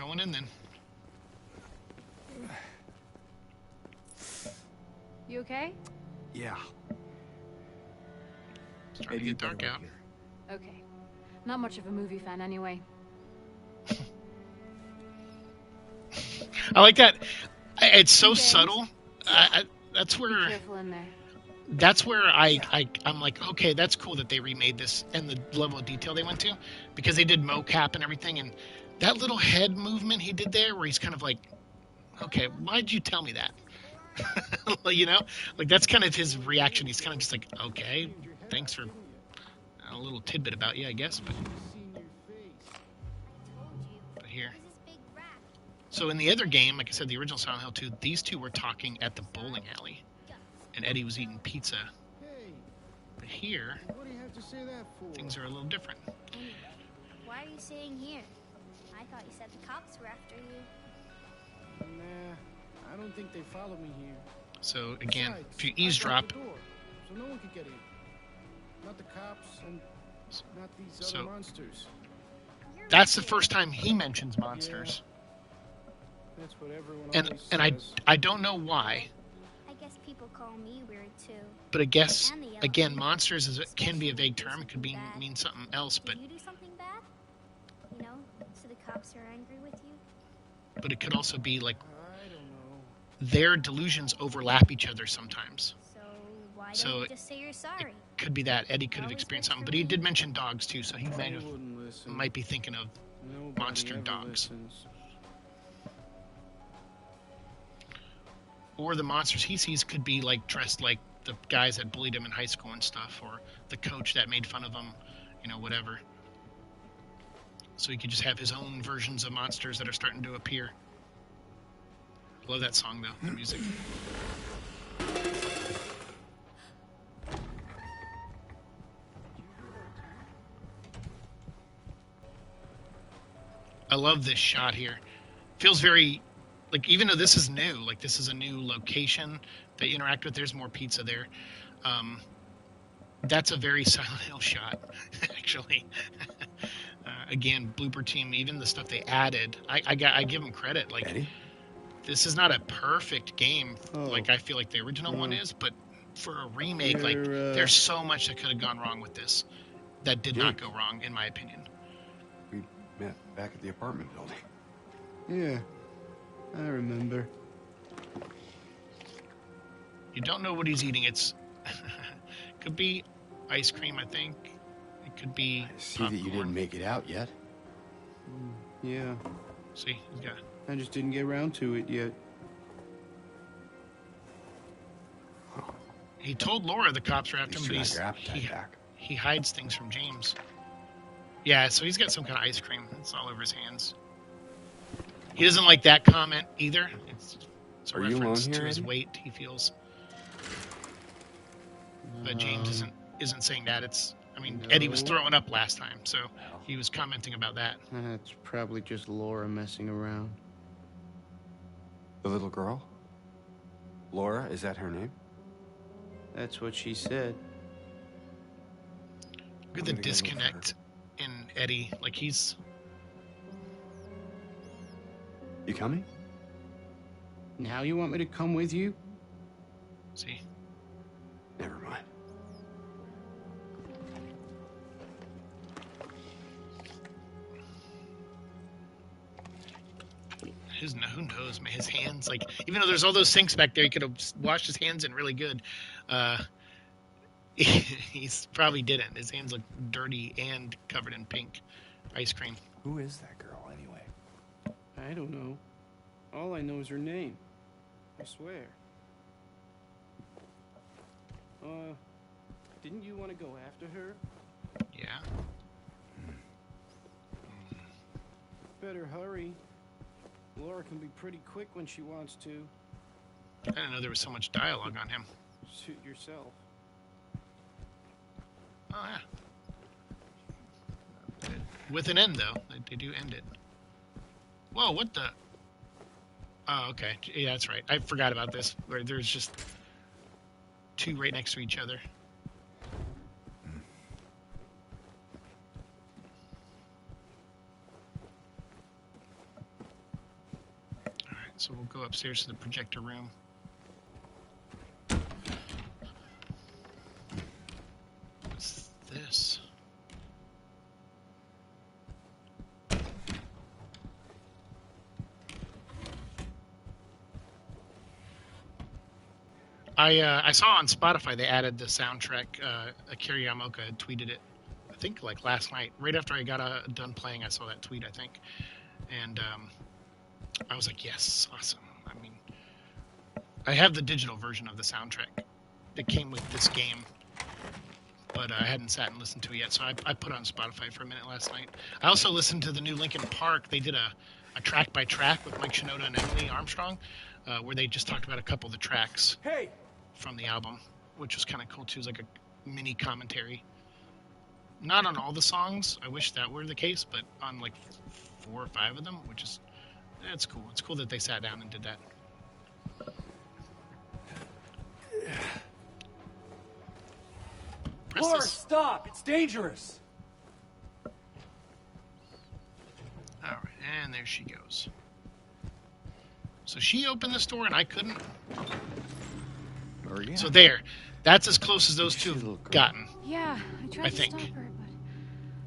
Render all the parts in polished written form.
going in then. You okay? Yeah. Starting to get dark out. Okay. Not much of a movie fan anyway. I like that. It's so James? subtle. That's Be where. careful in there. That's where I'm like, okay, that's cool that they remade this and the level of detail they went to, because they did mocap and everything, and that little head movement he did there, where he's kind of like, okay, why'd you tell me that? You know, like that's kind of his reaction. He's kind of just like, okay, thanks for a little tidbit about you, I guess, but here. So in the other game, like I said, the original Silent Hill 2, these two were talking at the bowling alley, and Eddie was eating pizza. But here, things are a little different. Why are you staying here? I thought you said the cops were after you. Nah, I don't think they follow me here. So again, Besides, if you I eavesdrop, blocked the door, so no one could get in. Not the cops and not these other monsters. that's the first time he mentions monsters. Yeah, that's what everyone And always says. I don't know why, I guess people call me weird too. but I guess again, monsters can be a vague term. It could mean something else, but Did you do something bad? You know, so the cops are angry with you? but it could also be like I don't know. their delusions overlap each other sometimes. So why So don't you just say you're sorry? Could be that Eddie could have experienced something, but he did mention dogs too, so he might be thinking of Nobody monster ever dogs. listens. Or the monsters he sees could be like dressed like the guys that bullied him in high school and stuff, or the coach that made fun of him, you know, whatever. So he could just have his own versions of monsters that are starting to appear. Love that song though, the music. I love this shot here. Feels very, like, even though this is new, like this is a new location that you interact with, there's more pizza there. That's a very Silent Hill shot, actually. Again, blooper team, even the stuff they added, I give them credit. Like, Eddie? this is not a perfect game, like I feel like the original one is, but for a remake, like, there's so much that could have gone wrong with this that did not go wrong, in my opinion. We met back at the apartment building. Yeah, I remember. You don't know what he's eating. It's could be ice cream, I think. It could be I see popcorn. that you didn't make it out yet. Yeah, See, he's got. I just didn't get around to it yet. He told Laura the cops were At after least him, you but got your appetite back. he hides things from James. Yeah, so he's got some kind of ice cream. It's all over his hands. He doesn't like that comment either. It's a Are you reference alone to here, his Eddie? weight, he feels. But James isn't saying that. It's, I mean, Eddie was No. throwing up last time, so he was commenting about that. That's probably just Laura messing around. The little girl? Laura, is that her name? That's what she said. Look at the I'm gonna go look for disconnect in Eddie. Like, he's... You coming? Now you want me to come with you? See? Never mind. Who knows, man? His hands, like, even though there's all those sinks back there, he could have washed his hands in really good. He's probably didn't. His hands look dirty and covered in pink ice cream. Who is that girl, anyway? I don't know. All I know is her name. I swear. Didn't you want to go after her? Yeah. Better hurry. Laura can be pretty quick when she wants to. I didn't know there was so much dialogue on him. Suit yourself. Oh, yeah. With an end, though. They do end it. Whoa, what the... Oh, okay. Yeah, that's right. I forgot about this, where there's just two right next to each other. So we'll go upstairs to the projector room. What's this? I saw on Spotify they added the soundtrack. Akira Yamaoka had tweeted it, I think like last night, right after I got done playing. I saw that tweet, I think, and I was like, yes, awesome. I mean, I have the digital version of the soundtrack that came with this game, but I hadn't sat and listened to it yet, so I put it on Spotify for a minute last night. I also listened to the new Linkin Park. They did a track by track with Mike Shinoda and Emily Armstrong, where they just talked about a couple of the tracks from the album, which was kind of cool too. It was like a mini commentary. Not on all the songs. I wish that were the case, but on like 4 or 5 of them, which is, it's cool. It's cool that they sat down and did that. Laura, stop! It's dangerous! Alright, and there she goes. So she opened this door and I couldn't. Maria. So there. That's as close as those two have gotten. Yeah, I tried to think. stop her,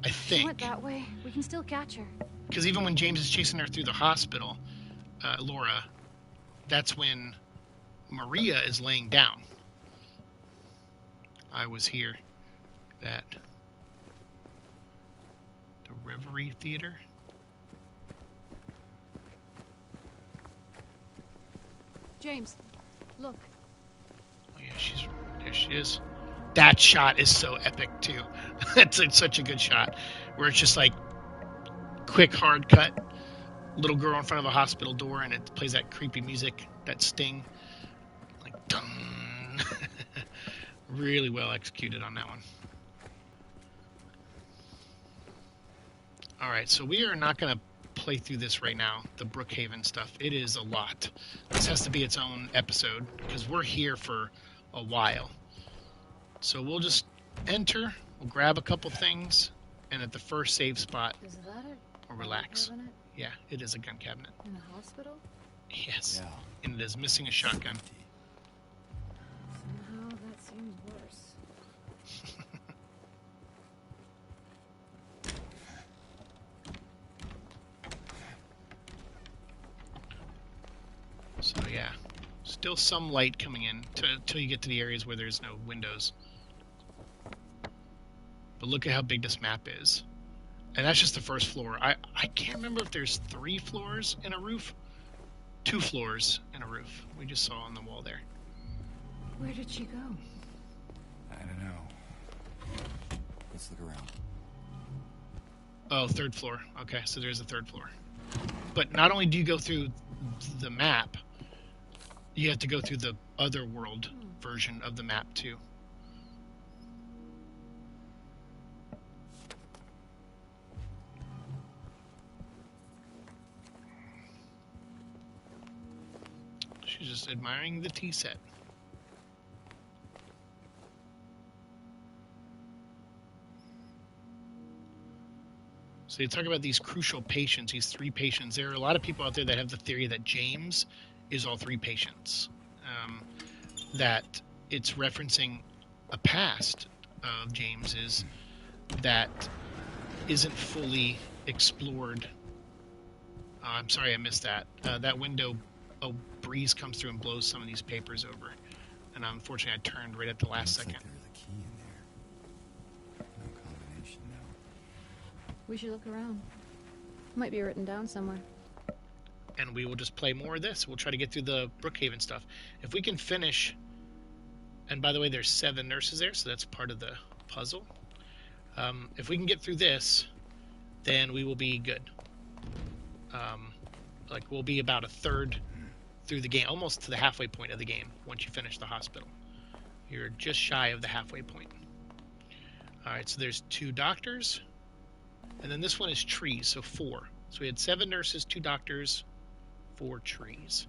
I but she went think. that way. We can still catch her. Because even when James is chasing her through the hospital, Laura, that's when Maria is laying down. I was here. That. The Reverie Theater. James, look. Oh yeah, there she is. That shot is so epic too. It's such a good shot, where it's just like quick hard cut, little girl in front of a hospital door, and it plays that creepy music, that sting, like dun. Really well executed on that one. All right, so we are not going to play through this right now, the Brookhaven stuff. It is a lot. This has to be its own episode because we're here for a while. So we'll just enter, we'll grab a couple things, and at the first save spot, Is that it? we'll relax. Cabinet Yeah, it is a gun cabinet. in the hospital? Yes, Yeah. and it is missing a shotgun. Somehow that seems worse. So yeah, still some light coming in till you get to the areas where there's no windows. But look at how big this map is. And that's just the first floor. I can't remember if there's 3 floors in a roof. 2 floors in a roof. We just saw on the wall there. Where did she go? I don't know. Let's look around. Oh, 3rd floor. Okay, so there's a 3rd floor. But not only do you go through the map, you have to go through the other world version of the map too. She's just admiring the tea set. So you talk about these crucial patients, these 3 patients. There are a lot of people out there that have the theory that James is all 3 patients. That it's referencing a past of James's that isn't fully explored. I'm sorry I missed that. That window, a breeze comes through and blows some of these papers over. And unfortunately I turned right at the last second. Like there's a key in there. No combination though. We should look around. Might be written down somewhere. And we will just play more of this. We'll try to get through the Brookhaven stuff. If we can finish, and by the way, there's 7 nurses there, so that's part of the puzzle. If we can get through this, then we will be good. Like, we'll be about a third through the game, almost to the halfway point of the game once you finish the hospital. You're just shy of the halfway point. Alright, so there's 2 doctors, and then this one is trees, so 4. So we had 7 nurses, 2 doctors, 4 trees.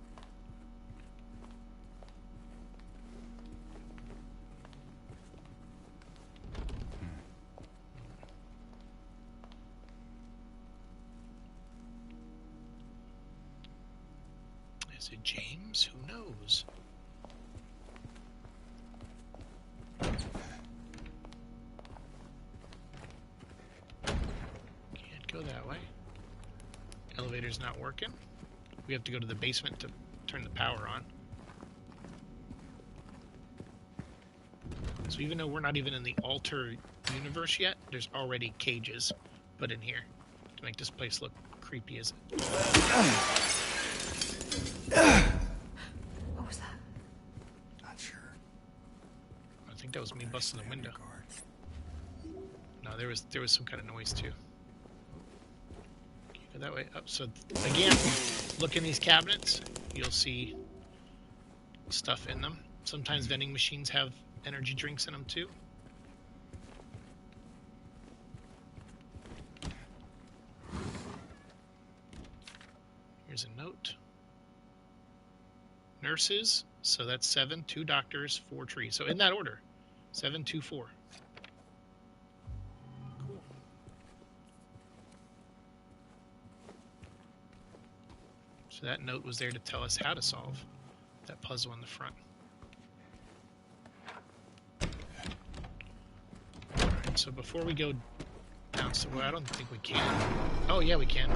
Is it James? Who knows? Can't go that way. Elevator's not working. We have to go to the basement to turn the power on. So even though we're not even in the alter universe yet, there's already cages put in here to make this place look creepy as it. What was that? Not sure. I think that was me busting the window. No, there was some kind of noise too. Can you go that way? Up. So again, look in these cabinets. You'll see stuff in them. Sometimes vending machines have energy drinks in them too. Here's a note. Nurses, so that's 7, 2 doctors, 4 trees. So in that order, 7, 2, 4. Cool. So that note was there to tell us how to solve that puzzle in the front. Alright, so before we go downstairs, well, I don't think we can. Oh yeah, we can.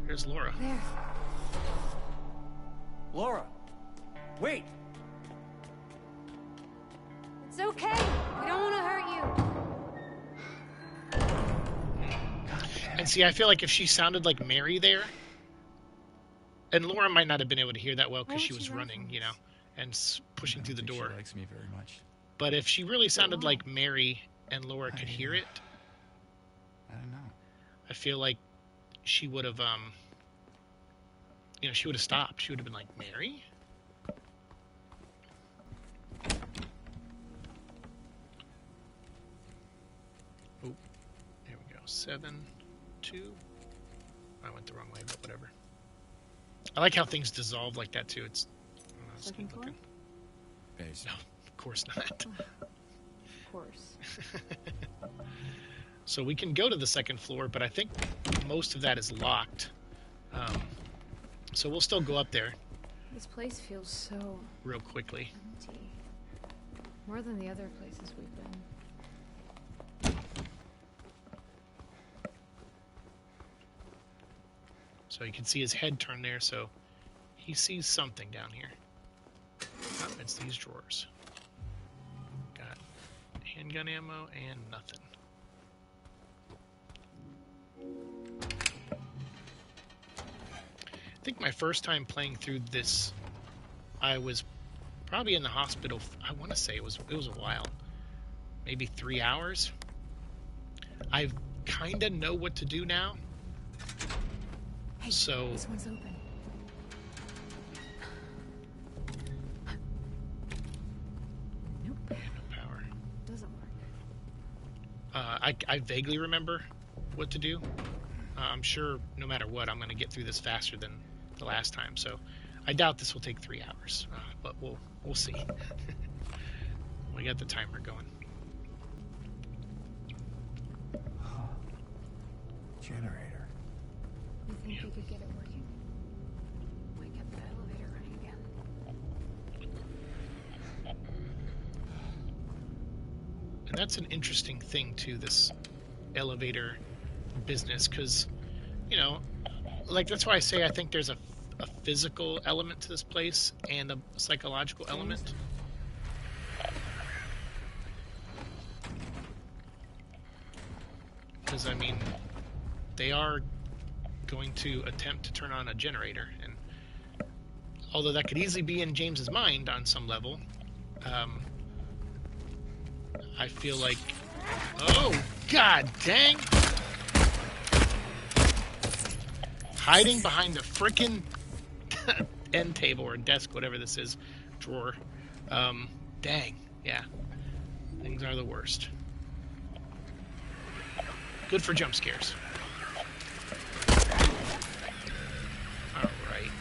There's Laura. There. Laura! Wait! It's okay. We don't want to hurt you. And see, I feel like if she sounded like Mary there, and Laura might not have been able to hear that well because Why she would was she running, you know, and pushing I through the think door. She likes me very much. But if she really sounded why? like Mary and Laura could hear it, I don't know. I feel like she would have, you know, she would have stopped. She would have been like, Mary? Oh, there we go. 7, 2. I went the wrong way, but whatever. I like how things dissolve like that too. It's Second floor? Base. No, of course not. Of course. So we can go to the second floor, but I think most of that is locked. So we'll still go up there This place feels so real quickly. empty. More than the other places we've been. So you can see his head turn there, so he sees something down here. Oh, it's these drawers. Got handgun ammo and nothing. I think my first time playing through this, I was probably in the hospital. I want to say it was a while, maybe 3 hours. I kind of know what to do now. Hey, So this one's open. Nope. yeah, no power. Doesn't work. I vaguely remember what to do. I'm sure no matter what, I'm going to get through this faster than the last time. So I doubt this will take 3 hours, but we'll see. We got the timer going. Generator. You think we could get it working? Might get the elevator running again. And that's an interesting thing to this elevator business, because, you know, like, that's why I say I think there's a physical element to this place and a psychological element. Because, I mean, they are going to attempt to turn on a generator, and although that could easily be in James's mind on some level, I feel like, oh god dang, hiding behind the frickin' end table or desk, whatever this is, drawer. Dang, yeah, things are the worst. Good for jump scares. Alright.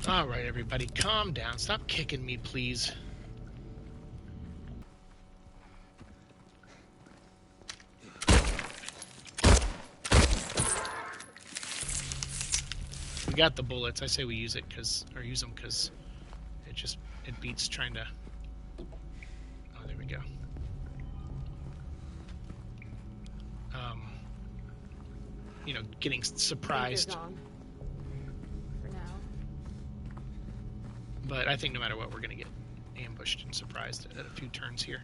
Alright, everybody, calm down. Stop kicking me, please. got the bullets. I say we use it use them because it beats trying to. Oh, there we go. Getting surprised. For now. But I think no matter what, we're gonna get ambushed and surprised at a few turns here.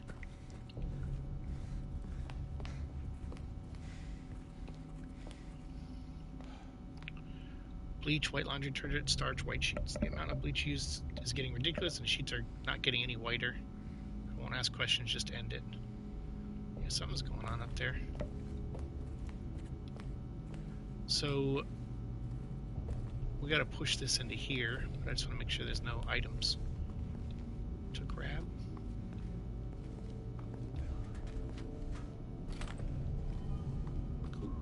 Bleach, white laundry detergent, starch, white sheets. The amount of bleach used is getting ridiculous, and sheets are not getting any whiter. I won't ask questions, just end it. Yeah, something's going on up there. So we gotta push this into here, but I just want to make sure there's no items to grab. Cool.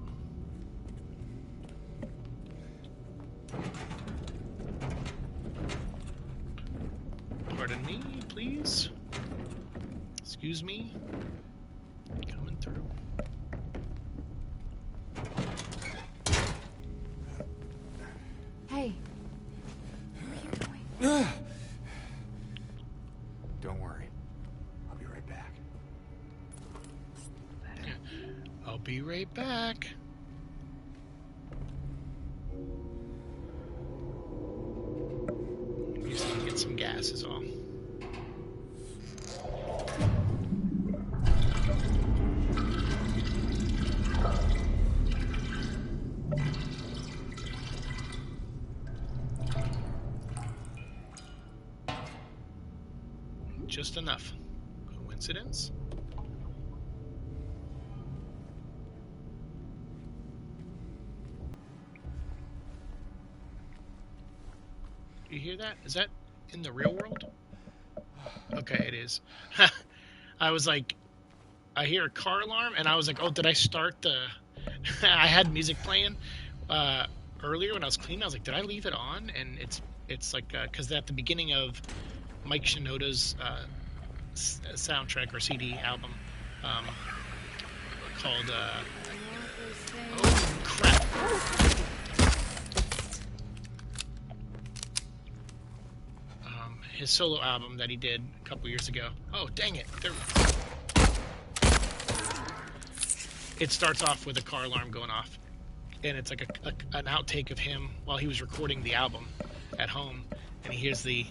Pardon me, please. Excuse me. Coming through. Hey. Where are you going? Don't worry. I'll be right back. I'll be right back. Just need to get some gas is all. Just enough. Coincidence? Do you hear that? Is that in the real world? Okay, it is. I was like, I hear a car alarm, and I was like, oh, did I start the... I had music playing earlier when I was cleaning. I was like, did I leave it on? And it's like, because at the beginning of Mike Shinoda's soundtrack or CD album called oh crap, his solo album that he did a couple years ago. Oh dang it, it starts off with a car alarm going off, and it's like an outtake of him while he was recording the album at home, and he hears the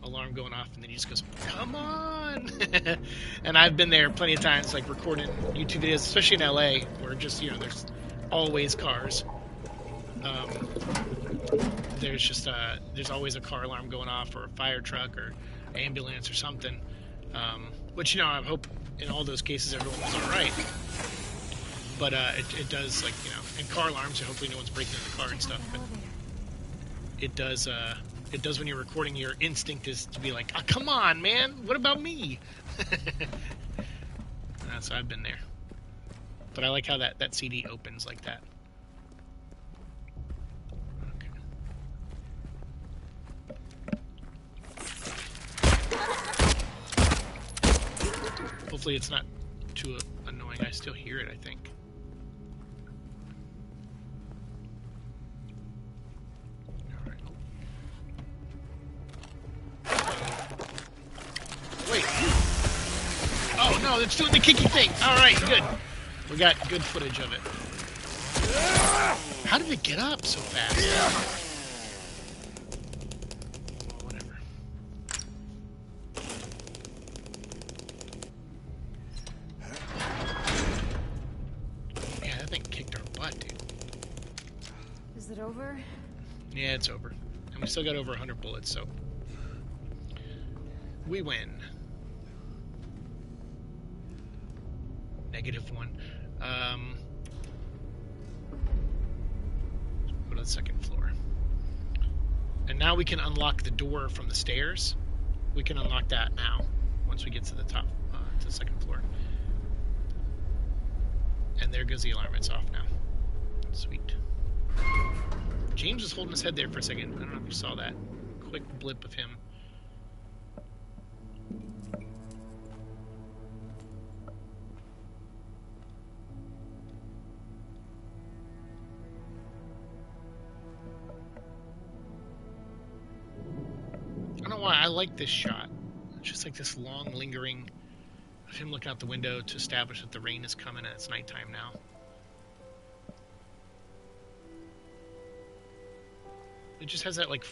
alarm going off, and then he just goes, come on. And I've been there plenty of times, like recording YouTube videos, especially in LA, where just there's always cars. There's always a car alarm going off, or a fire truck, or ambulance, or something. Which I hope in all those cases everyone was all right. But it does, like, and car alarms, so hopefully no one's breaking in the car and stuff. But it does when you're recording. Your instinct is to be like, oh, come on, man, what about me? So I've been there. But I like how that CD opens like that. Okay. Hopefully it's not too annoying. I still hear it, I think. Wait. Oh no, it's doing the kicky thing. Alright, good. We got good footage of it. How did it get up so fast? Well, whatever. Yeah, that thing kicked our butt, dude. Is it over? Yeah, it's over. And we still got over 100 bullets, so we win. -1. Go to the second floor. And now we can unlock the door from the stairs. We can unlock that now, once we get to the top, to the second floor. And there goes the alarm. It's off now. Sweet. James was holding his head there for a second. I don't know if you saw that. Quick blip of him. why I like this shot. It's just like this long lingering of him looking out the window to establish that the rain is coming and it's nighttime now. It just has that like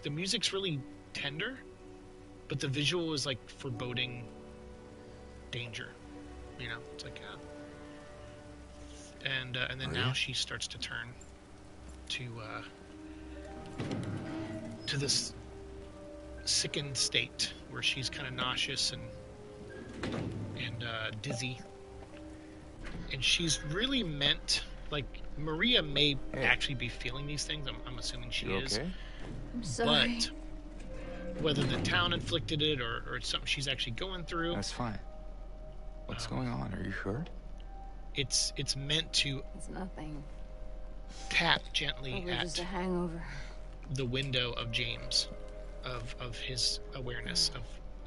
the music's really tender, but the visual is like foreboding danger. You know, it's like and then now she starts to turn to this sickened state where she's kind of nauseous and dizzy, and she's really meant, like, Maria may actually be feeling these things. I'm assuming she is. Okay? I'm sorry. But whether the town inflicted it or it's something she's actually going through, That's fine. What's going on? Are you hurt? it's meant to It's nothing. tap gently Probably at just a hangover. the window of James, of his awareness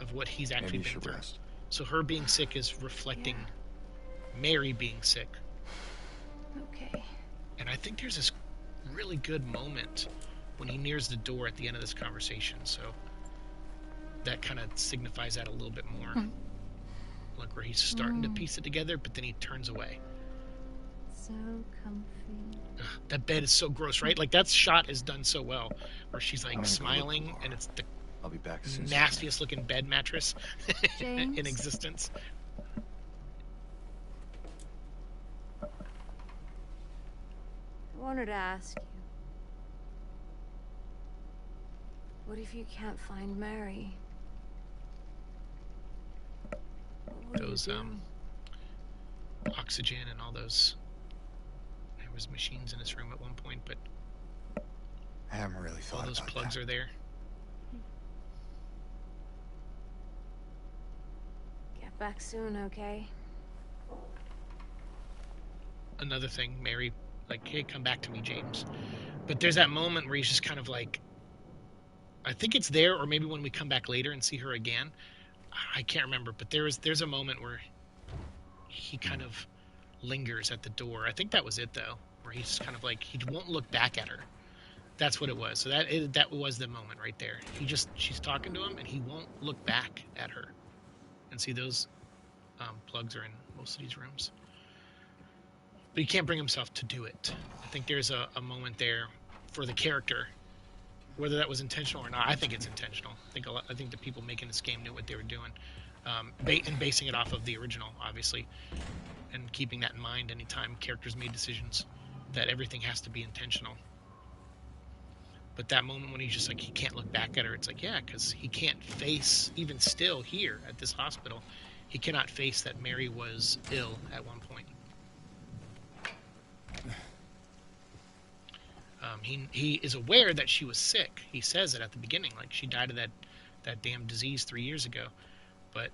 of what he's Maybe actually you been should through. rest. So her being sick is reflecting Mary being sick. Okay. And I think there's this really good moment when he nears the door at the end of this conversation. So that kind of signifies that a little bit more. Like where he's starting to piece it together, but then he turns away. So comfy. Ugh, that bed is so gross, right? Like that shot is done so well, where she's like I'm gonna go smiling, look for and it's the I'll be back as soon as I can. nastiest looking bed mattress James? in existence. I wanted to ask you. What if you can't find Mary? What will you Those do? oxygen and all those. There was machines in his room at one point, but I haven't really thought all those about plugs that. are there. Get back soon, okay? Another thing, Mary, like, hey, come back to me, James. But there's that moment where he's just kind of like, I think it's there, or maybe when we come back later and see her again, I can't remember. But there's a moment where he kind of lingers at the door. I think that was it though, where he's kind of like he won't look back at her. That's what it was. So that was the moment right there. She's talking to him and he won't look back at her. And see, those plugs are in most of these rooms. But he can't bring himself to do it. I think there's a moment there for the character, whether that was intentional or not. I think it's intentional. I think the people making this game knew what they were doing, and basing it off of the original, obviously, and keeping that in mind anytime characters made decisions, that everything has to be intentional. But that moment when he's just like, he can't look back at her, it's like, yeah, because he can't face, even still here at this hospital, he cannot face that Mary was ill at one point. He is aware that she was sick. He says it at the beginning, like she died of that damn disease 3 years ago. But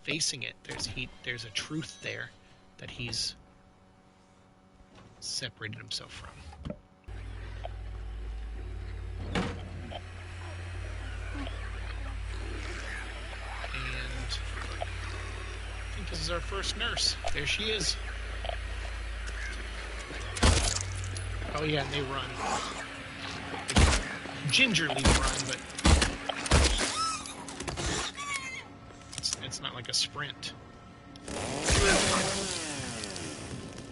facing it, there's a truth there that he's separated himself from. And I think this is our first nurse. There she is. Oh yeah, and they run. Gingerly run, but it's not like a sprint.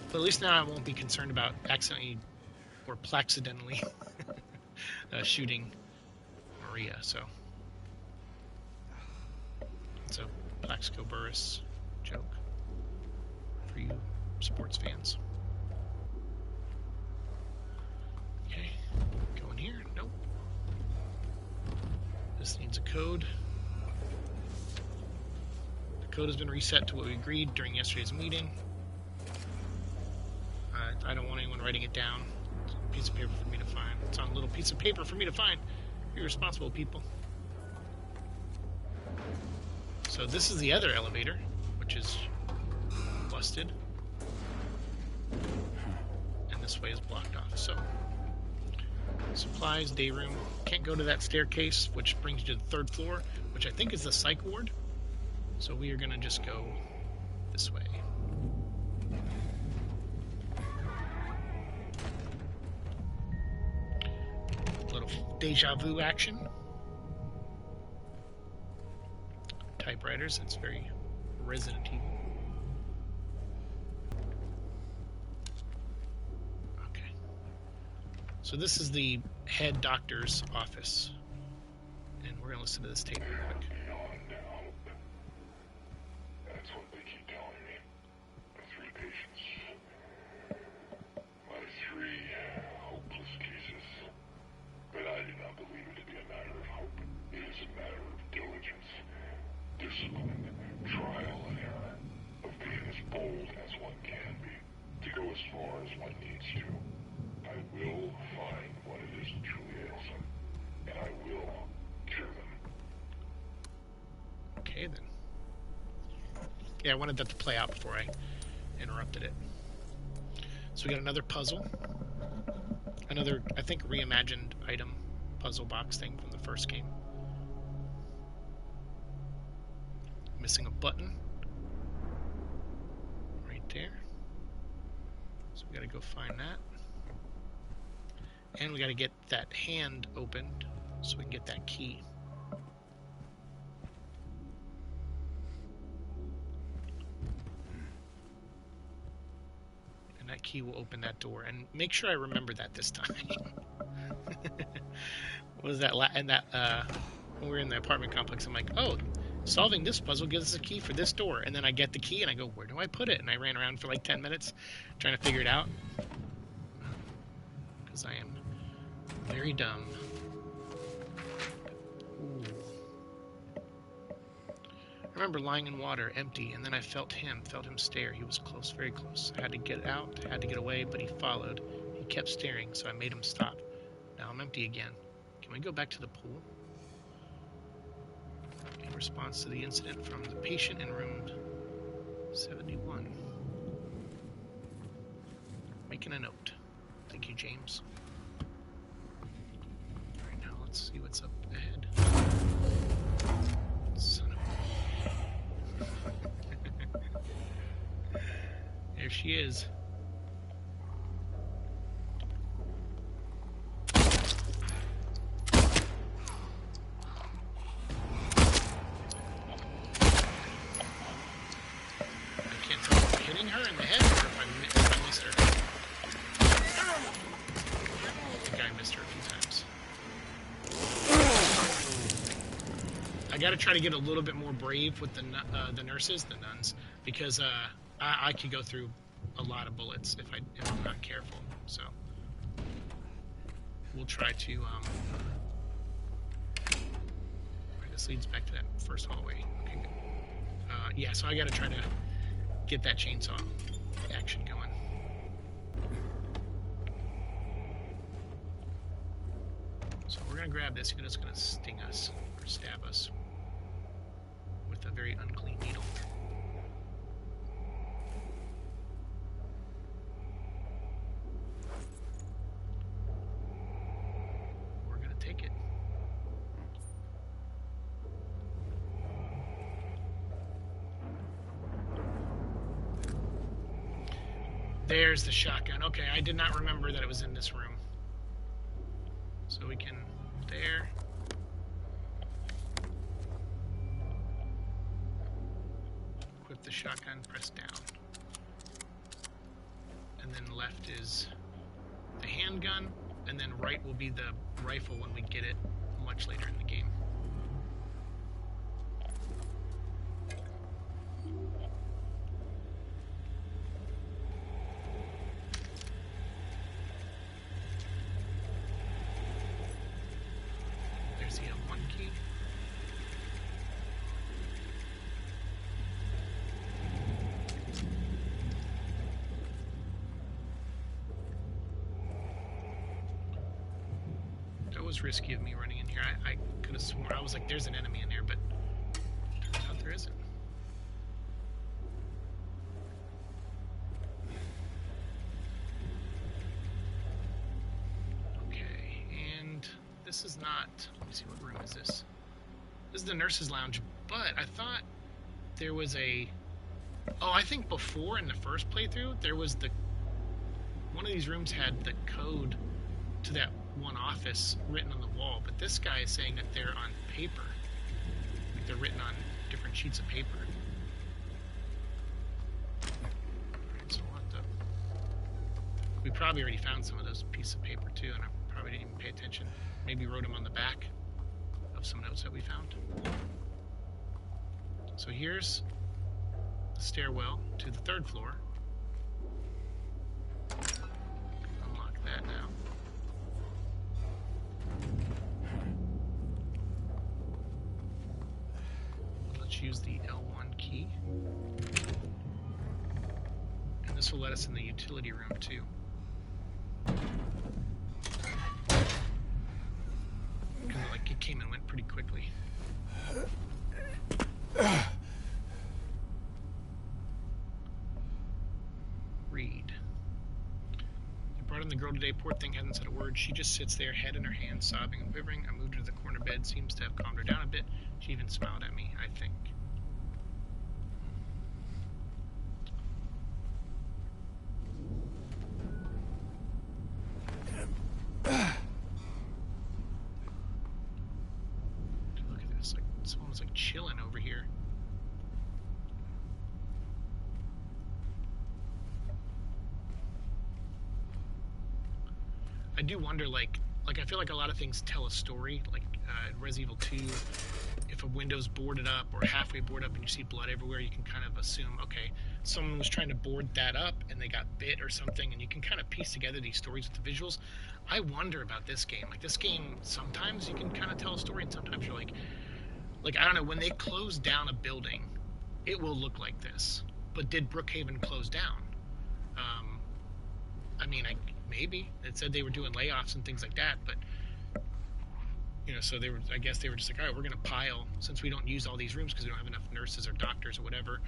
But at least now I won't be concerned about accidentally or placidentally shooting Maria, so it's a Plaxico Burress joke for you sports fans. Okay, go in here. Nope. This needs a code. The code has been reset to what we agreed during yesterday's meeting. I don't want anyone writing it down. It's a piece of paper for me to find. It's on a little piece of paper for me to find. Be responsible, people. So this is the other elevator, which is busted. And this way is blocked off. So supplies, day room. Can't go to that staircase, which brings you to the 3rd floor, which I think is the psych ward. So we are going to just go this way. Little of deja vu action. Typewriters, it's very Resident Evil. Okay. So this is the head doctor's office. And we're going to listen to this tape real quick. That's what they keep telling me. The 3 patients. My 3 hopeless cases. But I do not believe it to be a matter of hope. It is a matter of diligence, discipline, trial and error, of being as bold as one can be, to go as far as one needs to. I will find what it is that truly ails them, and I will cure them. Okay, then. Yeah, I wanted that to play out before I interrupted it. So we got another puzzle. Another, I think, reimagined item puzzle box thing from the first game. Missing a button. Right there. So we gotta go find that. And we gotta get that hand opened so we can get that key. And that key will open that door. And make sure I remember that this time. What was that? And that when we were in the apartment complex, I'm like, oh, solving this puzzle gives us a key for this door. And then I get the key and I go, where do I put it? And I ran around for like 10 minutes trying to figure it out. Because I am very dumb. Ooh. I remember lying in water, empty, and then I felt him stare. He was close, very close. I had to get out, had to get away, but he followed. He kept staring, so I made him stop. Now I'm empty again. Can we go back to the pool? In response to the incident from the patient in room 71. Making a note. Thank you, James. Alright, now let's see what's up ahead. Son of a... There she is. I got to try to get a little bit more brave with the nurses, the nuns, because I could go through a lot of bullets if I'm not careful. So we'll try to. This leads back to that first hallway. Okay, good. Yeah, so I got to try to get that chainsaw action going. So we're gonna grab this because it's gonna sting us or stab us with a very unclean needle. We're gonna take it. There's the shotgun. Okay, I did not remember that it was in this room. So we can, there. Equip the shotgun, press down. And then left is the handgun, and then right will be the rifle when we get it much later in the game. There's the L1 key. That was risky of me running in here. I could have sworn, I was like, there's an enemy in there, but turns out there isn't. Okay, and this is not, let me see, what room is this? This is the nurse's lounge, but I thought there was a, oh, I think before in the first playthrough, there was the, one of these rooms had the code to that one office written on the wall, but this guy is saying that they're on paper. Like they're written on different sheets of paper. Alright, so we'll have to... We probably already found some of those pieces of paper too, and I probably didn't even pay attention. Maybe wrote them on the back of some notes that we found. So here's the stairwell to the 3rd floor. Unlock that now. Let's use the L1 key. And this will let us in the utility room too. Like it came and went pretty quickly. Read. I brought in the girl today. Poor thing hasn't said a word. She just sits there, head in her hands, sobbing and quivering. I moved her to the corner bed. Seems to have calmed her down a bit. She even smiled at me, I think. Look at this. Like someone's like chilling over here. I do wonder, like I feel like a lot of things tell a story. Like Resident Evil 2, if a window's boarded up or halfway boarded up and you see blood everywhere, you can kind of assume, okay, someone was trying to board that up and they got bit or something, and you can kind of piece together these stories with the visuals. I wonder about this game. Like this game, sometimes you can kind of tell a story, and sometimes you're like I don't know, when they close down a building, it will look like this. But did Brookhaven close down? I mean, maybe. It said they were doing layoffs and things like that, but you know, so they were, I guess they were just like, all right, we're going to pile, since we don't use all these rooms because we don't have enough nurses or doctors or whatever,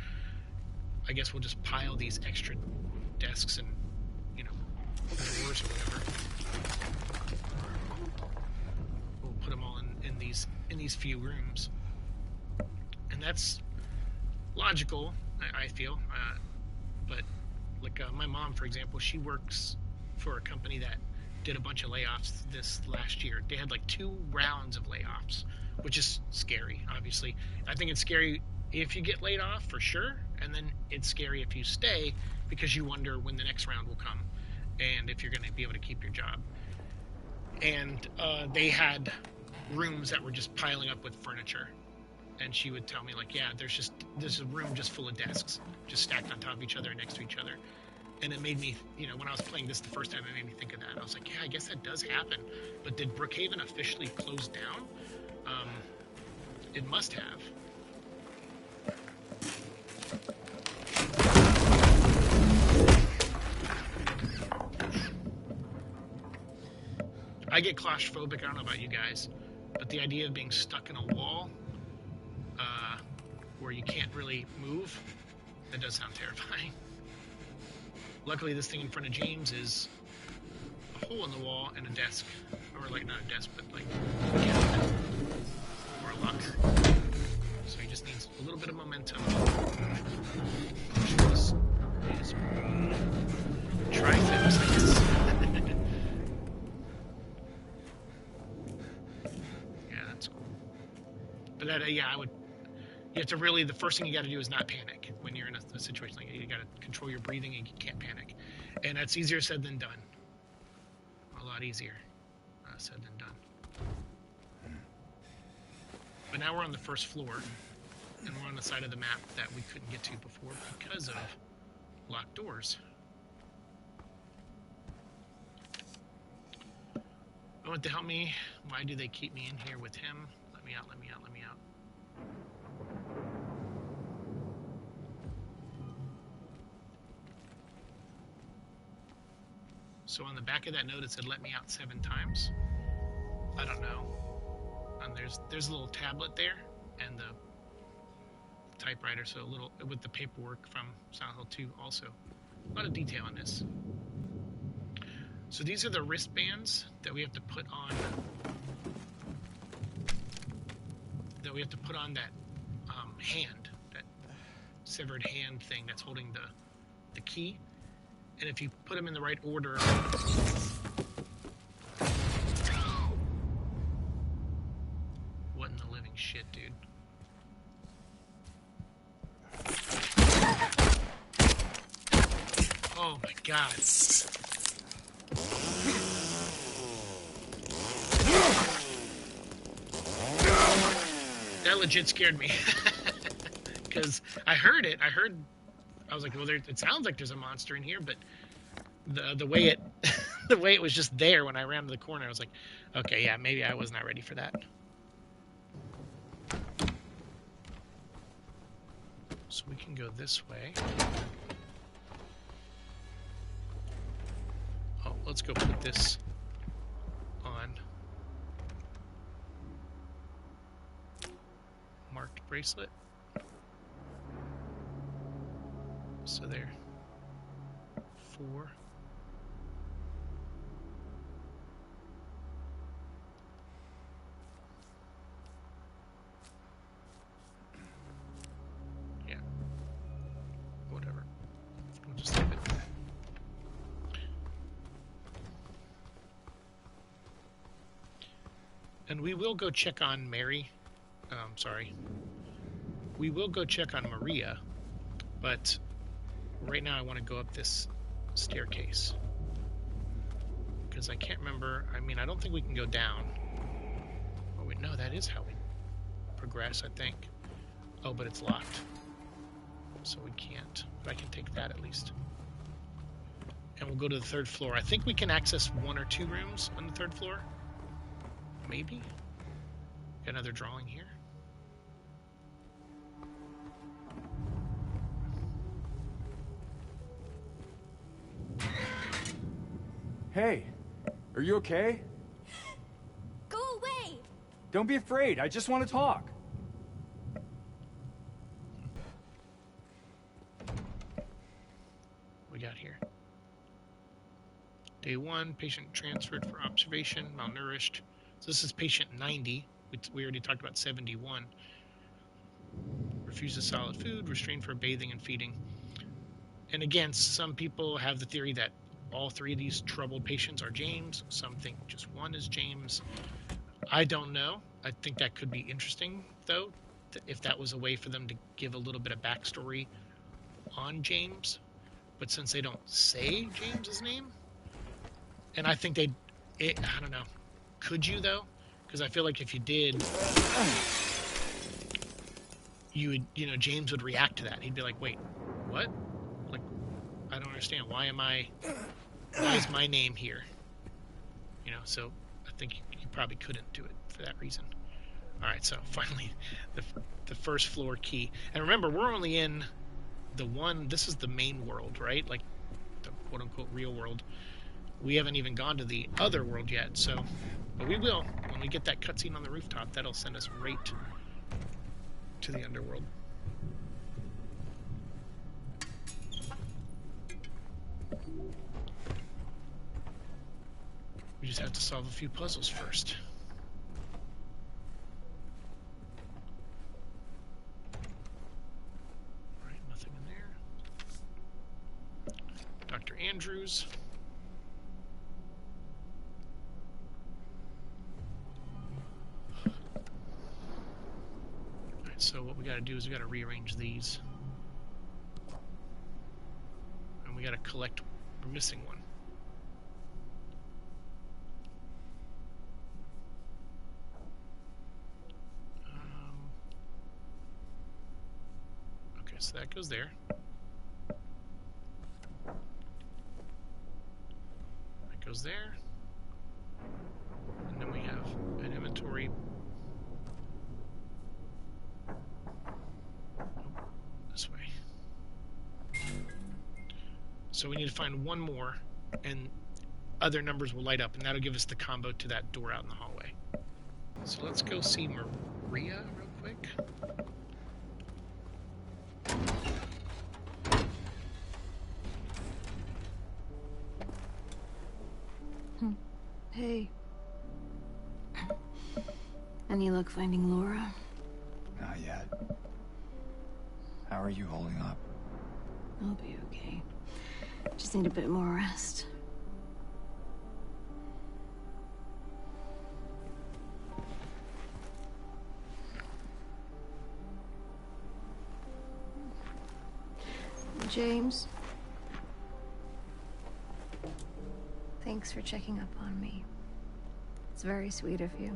I guess we'll just pile these extra desks and, you know, doors or whatever. We'll put them all in these few rooms. And that's logical, I feel. But like my mom, for example, she works for a company that did a bunch of layoffs this last year. They had like 2 rounds of layoffs, which is scary, obviously. I think it's scary if you get laid off, for sure, and then it's scary if you stay because you wonder when the next round will come and if you're going to be able to keep your job. And they had rooms that were just piling up with furniture. And she would tell me, like, yeah, there's a room just full of desks, just stacked on top of each other, next to each other. And it made me, you know, when I was playing this the first time, it made me think of that. I was like, yeah, I guess that does happen. But did Brookhaven officially close down? It must have. I get claustrophobic, I don't know about you guys, but the idea of being stuck in a wall where you can't really move, that does sound terrifying. Luckily, this thing in front of James is a hole in the wall and a desk. Or, like, not a desk, but, like, a cabinet. Or a locker. So he just needs a little bit of momentum. Is triceps, I guess. Yeah, that's cool. But that, yeah, you have to really, the first thing you got to do is not panic when you're in a situation like that. You got to control your breathing and you can't panic. And that's easier said than done. A lot easier said than done. But now we're on the first floor, and we're on the side of the map that we couldn't get to before because of locked doors. Oh, what to help me? Why do they keep me in here with him? Let me out, let me out, let me out. So on the back of that note, it said, let me out 7 times. I don't know. And there's a little tablet there and the typewriter, so a little with the paperwork from Silent Hill 2 also. A lot of detail on this. So these are the wristbands that we have to put on. That hand, that severed hand thing that's holding the key. And if you put them in the right order, Oh my god. That legit scared me. Because I heard it. I was like, well, it sounds like there's a monster in here, but the way it the way it was just there when I ran to the corner, I was like, okay, yeah, maybe I was not ready for that. So we can go this way. Oh, let's go put this on. Marked bracelet. So there. 4. Yeah. Whatever. We'll just leave it. And we will go check on Mary. Sorry. We will go check on Maria, but right now I want to go up this staircase. Because I can't remember. I mean, I don't think we can go down. Oh, wait, no, that is how we progress, I think. Oh, but it's locked. So we can't. But I can take that at least. And we'll go to the 3rd floor. I think we can access 1 or 2 rooms on the 3rd floor. Maybe. Got another drawing here. Hey, are you okay? Go away! Don't be afraid. I just want to talk. We got here. Day 1, patient transferred for observation, malnourished. So this is patient 90. We already talked about 71. Refuses solid food, restrained for bathing and feeding. And again, some people have the theory that all 3 of these troubled patients are James. Some think just one is James. I don't know. I think that could be interesting, though, if that was a way for them to give a little bit of backstory on James. But since they don't say James's name, and I think I don't know. Could you, though? Because I feel like if you did, you would, James would react to that. He'd be like, wait, what? Like, I don't understand. Why is my name here? So I think you probably couldn't do it for that reason. All right, so finally, the 1st floor key. And remember, we're only in this is the main world, right? Like the quote-unquote real world. We haven't even gone to the other world yet, but we will. When we get that cutscene on the rooftop, that'll send us right to the underworld. We just have to solve a few puzzles first. All right, nothing in there. Dr. Andrews. All right, so what we got to do is we got to rearrange these. And we got to collect. We're missing one. So that goes there. That goes there. And then we have an inventory. This way. So we need to find one more, and other numbers will light up, and that'll give us the combo to that door out in the hallway. So let's go see Maria real quick. Hey. Any luck finding Laura? Not yet. How are you holding up? I'll be okay. Just need a bit more rest. James? Thanks for checking up on me. It's very sweet of you.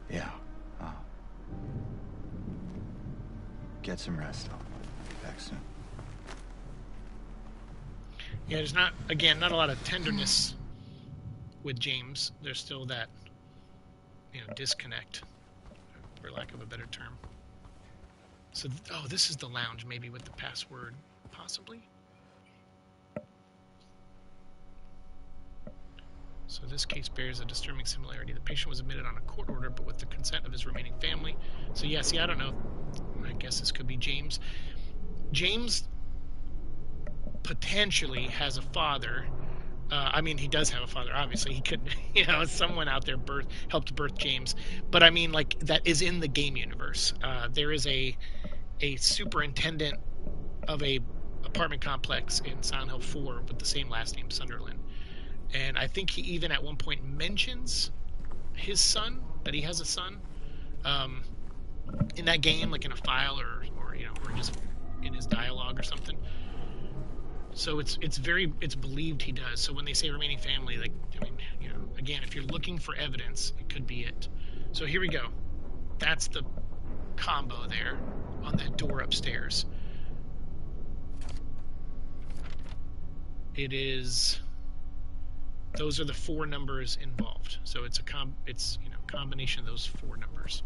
Yeah. Get some rest. I'll be back soon. Yeah, there's not, again, not a lot of tenderness with James. There's still that, disconnect, for lack of a better term. So, oh, this is the lounge, maybe with the password, possibly? So this case bears a disturbing similarity. The patient was admitted on a court order, but with the consent of his remaining family. So yeah, see, I don't know. I guess this could be James. James potentially has a father. I mean, he does have a father, obviously. He could, someone out there helped birth James. But I mean, like, that is in the game universe. There is a superintendent of a apartment complex in Silent Hill 4 with the same last name, Sunderland. And I think he even at one point mentions his son, that he has a son, in that game, like in a file or just in his dialogue or something. So it's believed he does. So when they say remaining family, like, I mean, again, if you're looking for evidence, it could be it. So here we go. That's the combo there on that door upstairs. It is. Those are the 4 numbers involved. So it's a combination of those 4 numbers.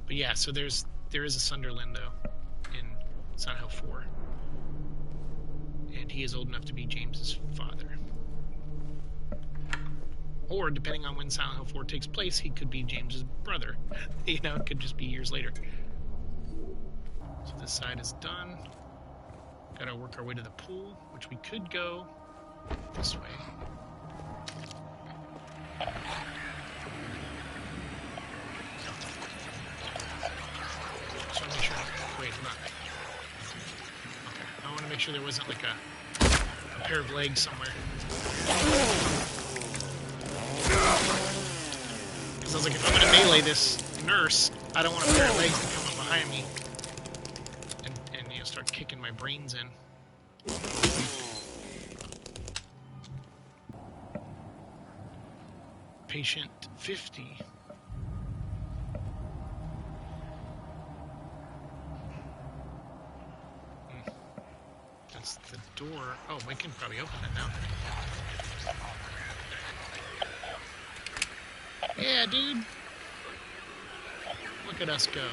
But yeah, so there is a Sunderland though in Silent Hill 4, and he is old enough to be James's father. Or depending on when Silent Hill 4 takes place, he could be James's brother. It could just be years later. So this side is done. Gotta work our way to the pool, which we could go this way. Just want to make sure. Wait, hold on. Okay, I want to make sure there wasn't like a pair of legs somewhere. Because I was like, if I'm gonna melee this nurse, I don't want a pair of legs to come up behind me and start kicking my brains in. Patient 50. That's the door. Oh, we can probably open it now. Yeah, dude. Look at us go.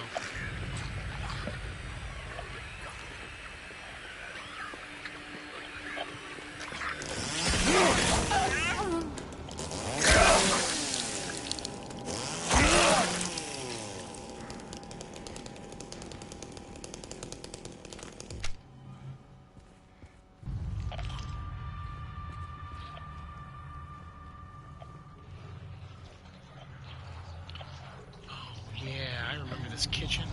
Kitchen.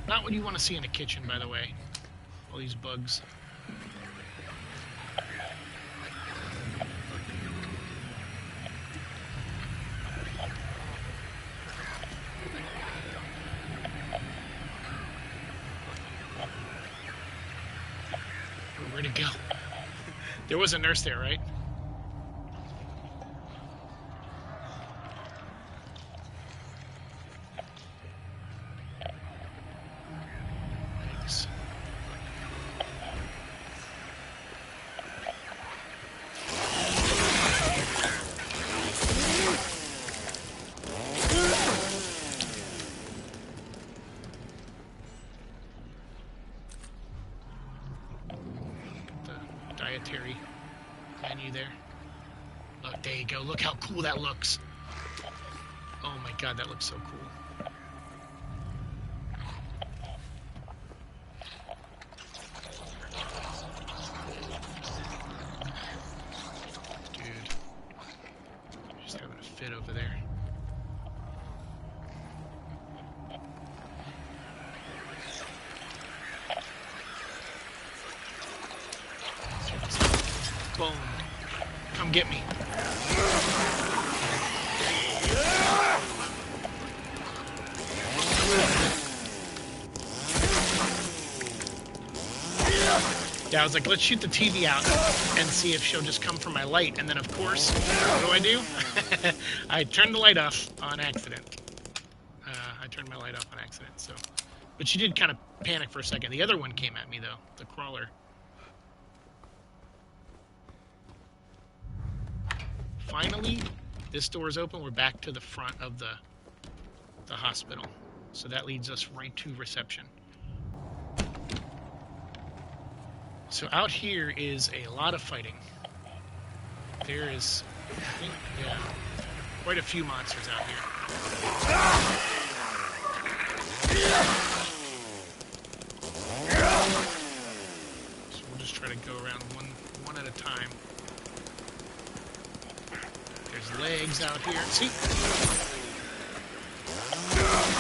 Not what you want to see in a kitchen, by the way. All these bugs. Where'd it go? There was a nurse there, right? Dietary menu there. Look, there you go. Look how cool that looks. Oh my god, that looks so cool. Dude. Just having a fit over there. Boom. Come get me. Yeah, I was like, let's shoot the TV out and see if she'll just come from my light. And then, of course, what do? I turned the light off on accident. I turned my light off on accident, so... But she did kind of panic for a second. The other one came at me, though. The crawler. Finally, this door is open. We're back to the front of the hospital. So that leads us right to reception. So out here is a lot of fighting. There is, I think, yeah, quite a few monsters out here. So we'll just try to go around one at a time. There's legs out here. See?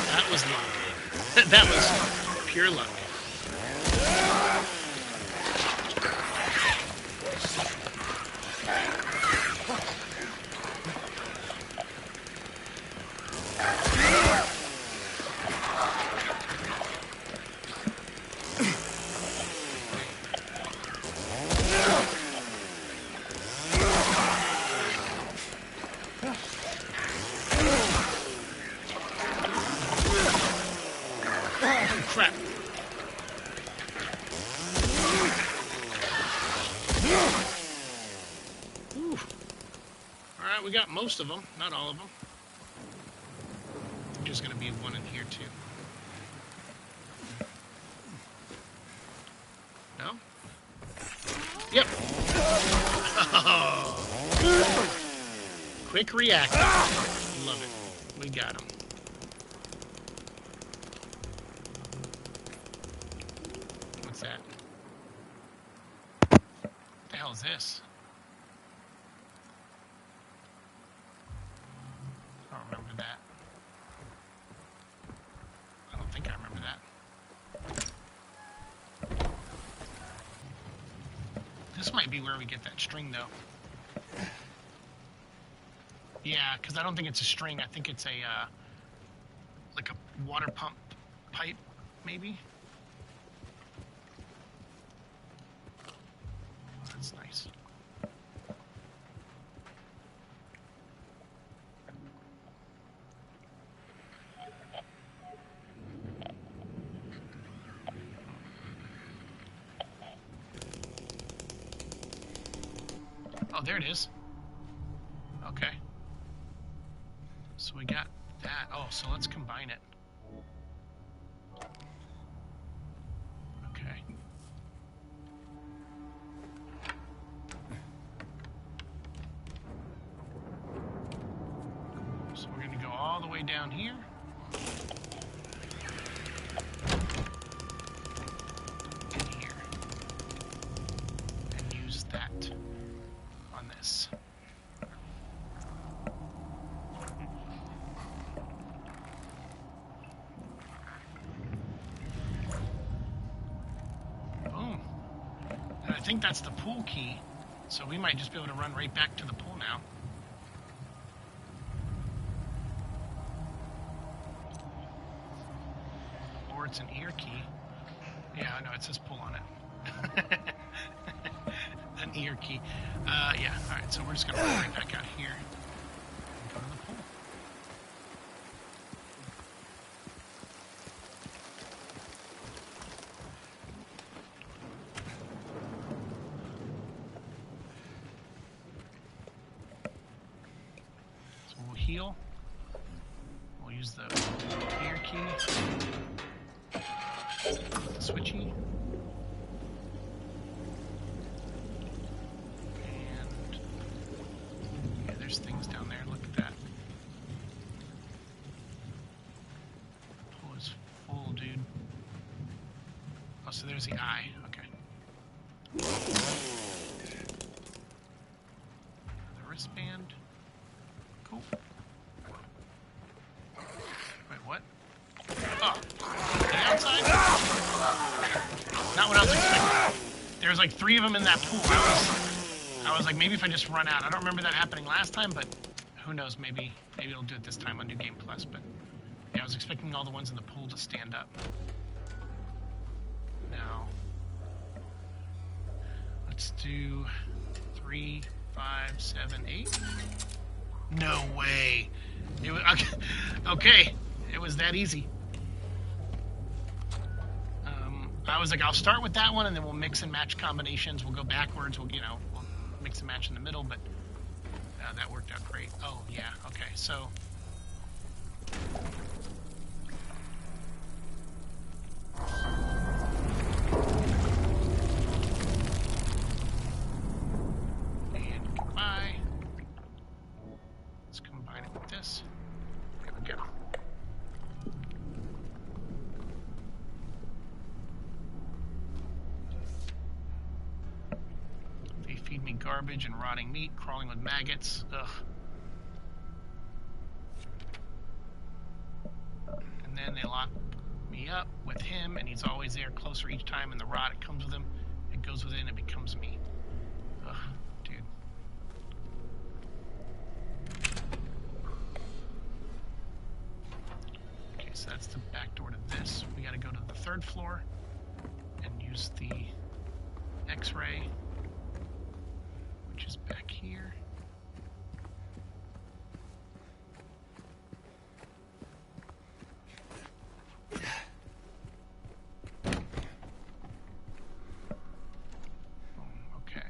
That was luck. That was pure luck. Crap. Alright, we got most of them. Not all of them. There's going to be one in here, too. No? Yep. Oh. Quick react. Love it. We got him. What's that? What the hell is this? I don't remember that. I don't think I remember that. This might be where we get that string, though. Yeah, because I don't think it's a string. I think it's a, like a water pump pipe, maybe? That's nice. Oh, there it is. Okay. So we got that. Oh, so let's combine it. Okay. So we're going to go all the way down here. And here. And use that on this. Boom. And I think that's the pool key, so we might just be able to run right back to the pool now. Or it's an ear key. Yeah, I know, it says pull on it. An ear key. Yeah, alright, so we're just gonna run right back out here and go to the pool. So we'll heal. We'll use the ear key. The switchy. And yeah, there's things down there. Look at that. The pool is full, dude. Oh, so there's the eye. Okay. The wristband. Cool. Wait, what? Oh, the outside? Not what I was expecting. There was like 3 of them in that pool. I was like, maybe if I just run out. I don't remember that happening last time, but who knows? Maybe it'll do it this time on New Game Plus. But yeah, I was expecting all the ones in the pool to stand up. No. let's do 3, 5, 7, 8. No way. It was okay. It was that easy. I was like, I'll start with that one, and then we'll mix and match combinations. We'll go backwards. We'll mix and match in the middle, but that worked out great. Oh yeah. Okay. So. And goodbye. Let's combine it with this. There we go. They feed me garbage and rotting meat, crawling with maggots. Ugh. And then they lock me up with him, and he's always there, closer each time, and the rot, it comes with him. It goes within, it becomes me. Ugh, dude. Okay, so that's the back door to this. We gotta go to the 3rd floor and use the X-ray, which is back here. Okay.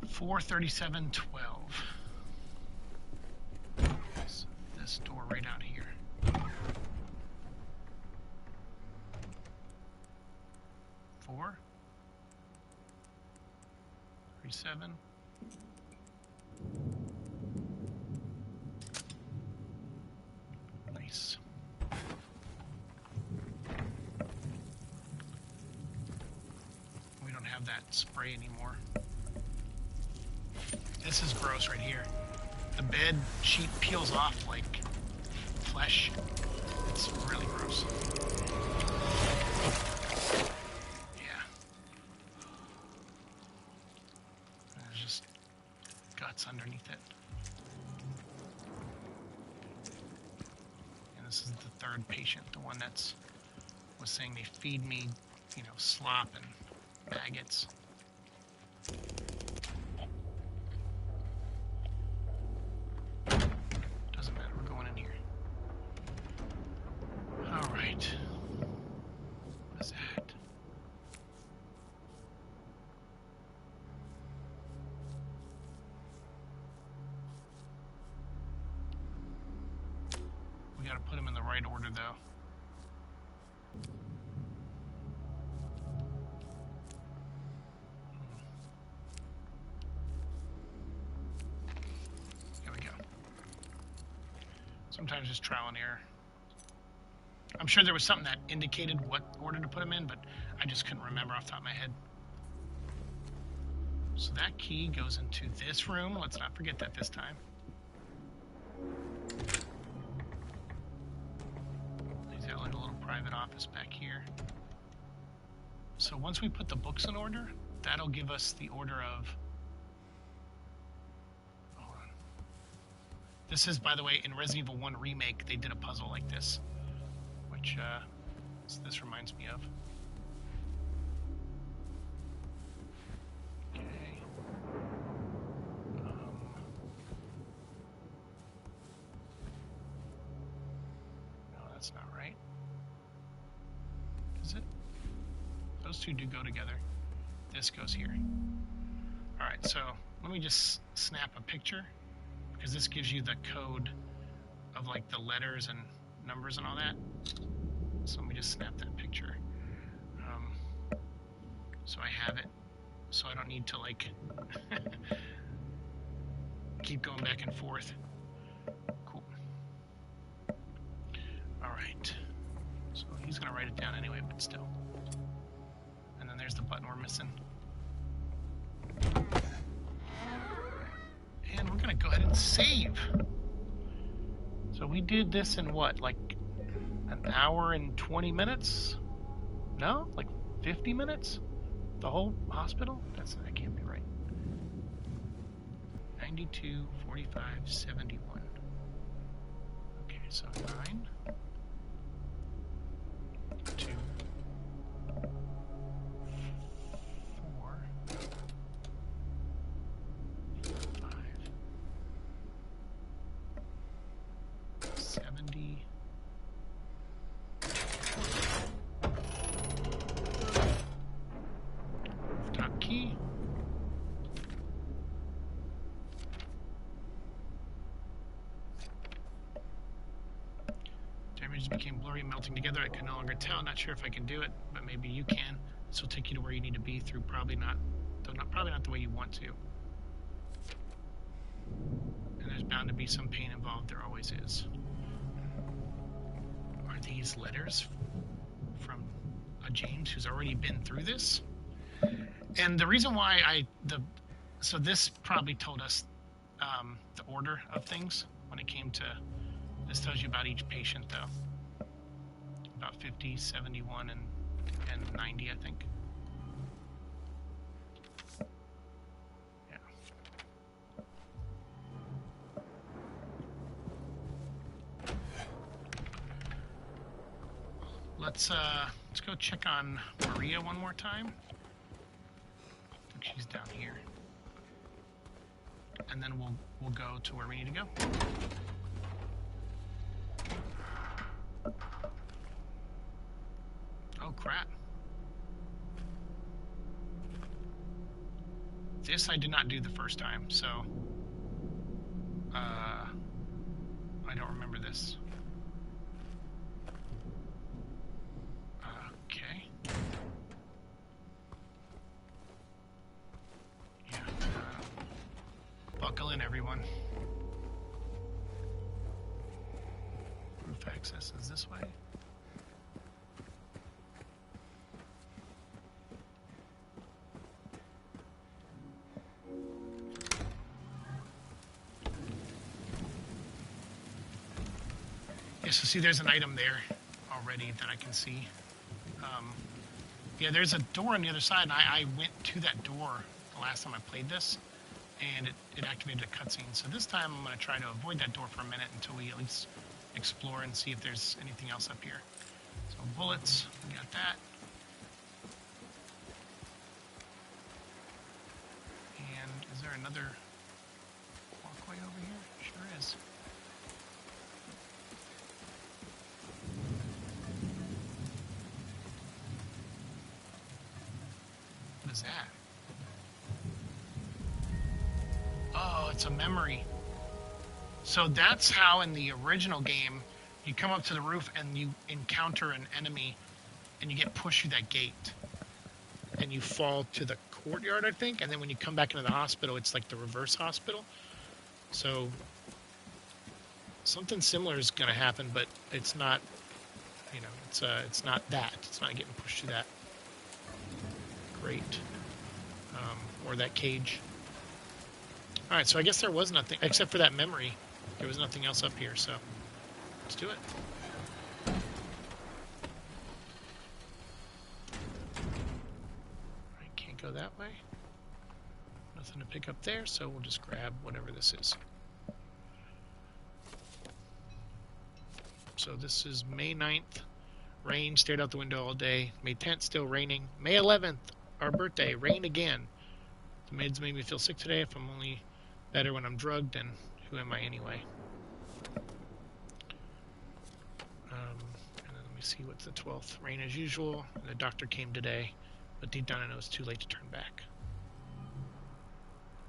$437.12. This door right out here. 437. Nice. We don't have that spray anymore. This is gross right here. The bed sheet peels off like flesh. It's really gross. Yeah. There's just guts underneath it. And this is the 3rd patient, the one that's was saying they feed me, slop and maggots. Doesn't matter, we're going in here. Alright. What is that? We gotta put them in the right order, though. Here we go. Sometimes just trial and error. I'm sure there was something that indicated what order to put them in, but I just couldn't remember off the top of my head. So that key goes into this room. Let's not forget that this time. He's got like a little private office back here. So once we put the books in order, that'll give us the order of... Hold on. This is, by the way, in Resident Evil 1 Remake, they did a puzzle like this, which this reminds me of. Okay. No, that's not right. Is it? Those two do go together. This goes here. Alright, so let me just snap a picture, because this gives you the code of like the letters and numbers and all that. So let me just snap that picture. So I have it. So I don't need to like keep going back and forth. Cool. Alright. So he's gonna write it down anyway, but still. And then there's the button we're missing. And we're gonna go ahead and save. So we did this in what, like an hour and 20 minutes? No? Like 50 minutes? The whole hospital? That can't be right. 92, 45, 71. Okay, so 9, 2, 4, 5, 70. Top key. Images became blurry, melting together. I could no longer tell. Not sure if I can do it, but maybe you can. This will take you to where you need to be through probably not the way you want to. And there's bound to be some pain involved. There always is. Are these letters from a James who's already been through this? And the reason why so this probably told us the order of things when it came to. This tells you about each patient, though. About 50, 71, and 90, I think. Yeah. Let's go check on Maria one more time. I think she's down here. And then we'll go to where we need to go. Oh crap. This I did not do the first time, so I don't remember this. Okay. Yeah. Buckle in, everyone. Roof access is this way. Yeah, so see, there's an item there already that I can see. Yeah, there's a door on the other side, and I went to that door the last time I played this, and it activated a cutscene. So this time I'm going to try to avoid that door for a minute until we at least explore and see if there's anything else up here. So bullets, we got that. And is there another walkway over here? Sure is. What is that? Oh, it's a memory. So that's how in the original game you come up to the roof and you encounter an enemy and you get pushed through that gate and you fall to the courtyard, I think, and then when you come back into the hospital it's like the reverse hospital. So something similar is going to happen, but it's not, you know, it's not that. It's not getting pushed through that grate or that cage. All right, so I guess there was nothing except for that memory. There was nothing else up here, so let's do it. I can't go that way. Nothing to pick up there, so we'll just grab whatever this is. So this is May 9th. Rain, stared out the window all day. May 10th, still raining. May 11th, our birthday, rain again. The meds made me feel sick today. If I'm only better when I'm drugged, then who am I anyway? And then let me see what's the 12th. Rain as usual. The doctor came today, but deep down I know it's too late to turn back.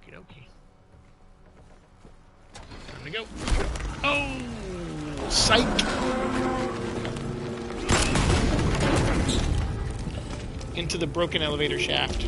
Okie dokie. Time to go. Oh, psych! Into the broken elevator shaft.